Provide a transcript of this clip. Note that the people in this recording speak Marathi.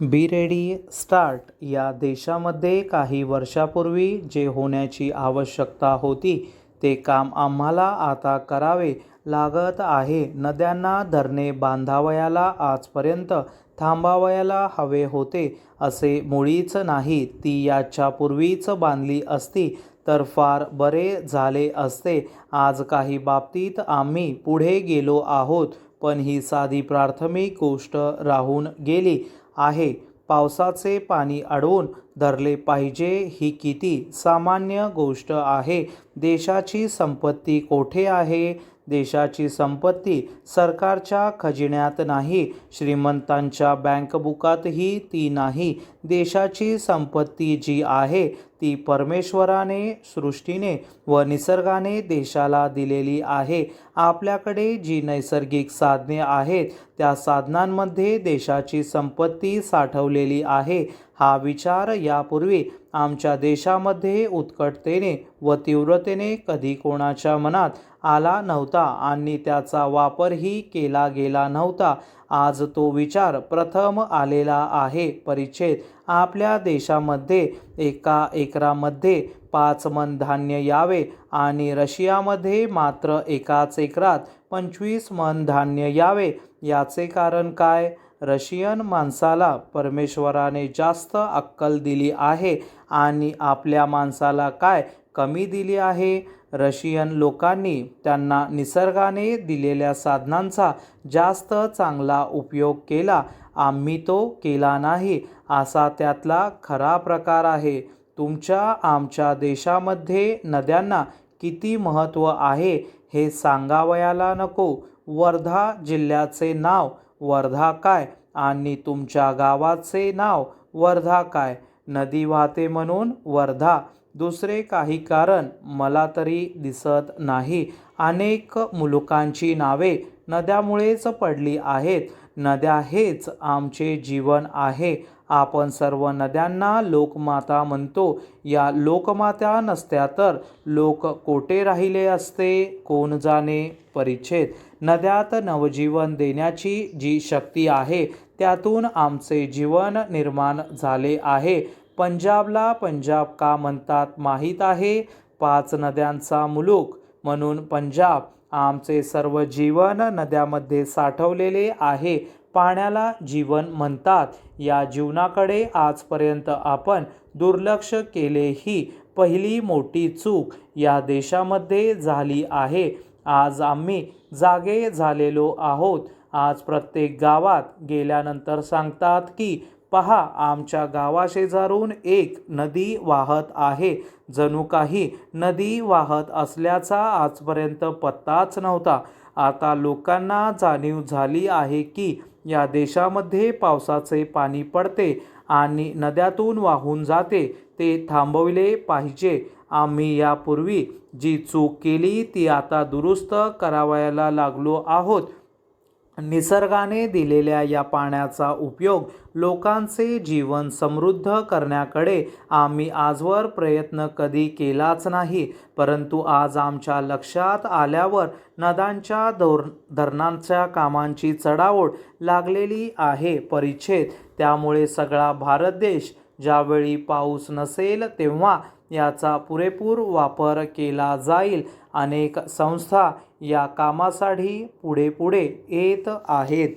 बी रेडी स्टार्ट या देशामध्ये काही वर्षापूर्वी जे होण्याची आवश्यकता होती ते काम आम्हाला आता करावे लागत आहे. नद्यांना धरणे बांधावयाला आजपर्यंत थांबावयाला हवे होते असे मुळीच नाही. ती याच्यापूर्वीच बांधली असती तर फार बरे झाले असते. आज काही बाबतीत आम्ही पुढे गेलो आहोत, पण ही साधी प्राथमिक गोष्ट राहून गेली आहे. पावसाचे पाणी अडवून धरले पाहिजे ही किती सामान्य गोष्ट आहे. देशाची संपत्ती कोठे आहे? देशाची संपत्ती सरकारच्या खजिन्यात नाही, श्रीमंतांच्या बँकबुकातही ती नाही. देशाची संपत्ती जी आहे ती परमेश्वराने, सृष्टीने व निसर्गाने देशाला दिलेली आहे. आपल्याकडे जी नैसर्गिक साधने आहेत त्या साधनांमध्ये देशाची संपत्ती साठवलेली आहे. हा विचार यापूर्वी आमच्या देशामध्ये उत्कटतेने व तीव्रतेने कधी कोणाच्या मनात आला नव्हता आणि त्याचा वापरही केला गेला नव्हता. आज तो विचार प्रथम आलेला आहे. परिच्छेद: आपल्या देशामध्ये एका एकरामध्ये 5 मन धान्य यावे आणि रशियामध्ये मात्र एकाच एकरात 25 मन धान्य यावे. याचे कारण काय? रशियन माणसाला परमेश्वराने जास्त अक्कल दिली आहे आणि आपल्या माणसाला काय कमी दिली आहे? रशियन लोकांनी त्यांना निसर्गाने दिलेल्या साधनांचा जास्त चांगला उपयोग केला, आम्ही तो केला नाही, असा त्यातला खरा प्रकार आहे. तुमच्या आमच्या देशामध्ये नद्यांना किती महत्त्व आहे हे सांगावयाला नको. वर्धा जिल्ह्याचे नाव वर्धा काय आणि तुमच्या गावाचे नाव वर्धा काय? नदी वाहते म्हणून वर्धा, दुसरे काही कारण मला तरी दिसत नाही. अनेक मुलुकांची नावे नद्यामुळेच पडली आहेत. नद्या हेच आमचे जीवन आहे. आपण सर्व नद्यांना लोकमाता म्हणतो. या लोकमाता नसत्या तर लोक कोठे राहिले असते कोण जाणे. परिच्छेद: नद्यात नवजीवन देण्याची जी शक्ती आहे त्यातून आमचे जीवन निर्माण झाले आहे. पंजाबला पंजाब का म्हणतात माहीत आहे? 5 नद्यांचा मुलूक म्हणून पंजाब. आमचे सर्व जीवन नद्यामध्ये साठवलेले आहे. पाण्याला जीवन म्हणतात. या जीवनाकडे आजपर्यंत आपण दुर्लक्ष केले ही पहिली मोठी चूक या देशामध्ये झाली आहे. आज आम्ही जागे झालेलो आहोत. आज प्रत्येक गावात गेल्यानंतर सांगतात की पहा, आमच्या गावाशेजारून एक नदी वाहत आहे. जणू काही नदी वाहत असल्याचा आजपर्यंत पत्ताच नव्हता. आता लोकांना जाणीव झाली आहे की या देशामध्ये पावसाचे पाणी पडते आणि नद्यातून वाहून जाते, ते थांबविले पाहिजे. आम्ही यापूर्वी जी चूक केली ती आता दुरुस्त करावयाला लागलो आहोत. निसर्गाने दिलेल्या या पाण्याचा उपयोग लोकांचे जीवन समृद्ध करण्याकडे आम्ही आजवर प्रयत्न कधी केलाच नाही. परंतु आज आमच्या लक्षात आल्यावर नद्यांच्या धरणांच्या कामांची चढाओढ लागलेली आहे. परिच्छेद: त्यामुळे सगळा भारत देश ज्यावेळी पाऊस नसेल तेव्हा याचा पुरेपूर वापर केला जाईल. अनेक संस्था या कामासाठी पुढे येत आहेत.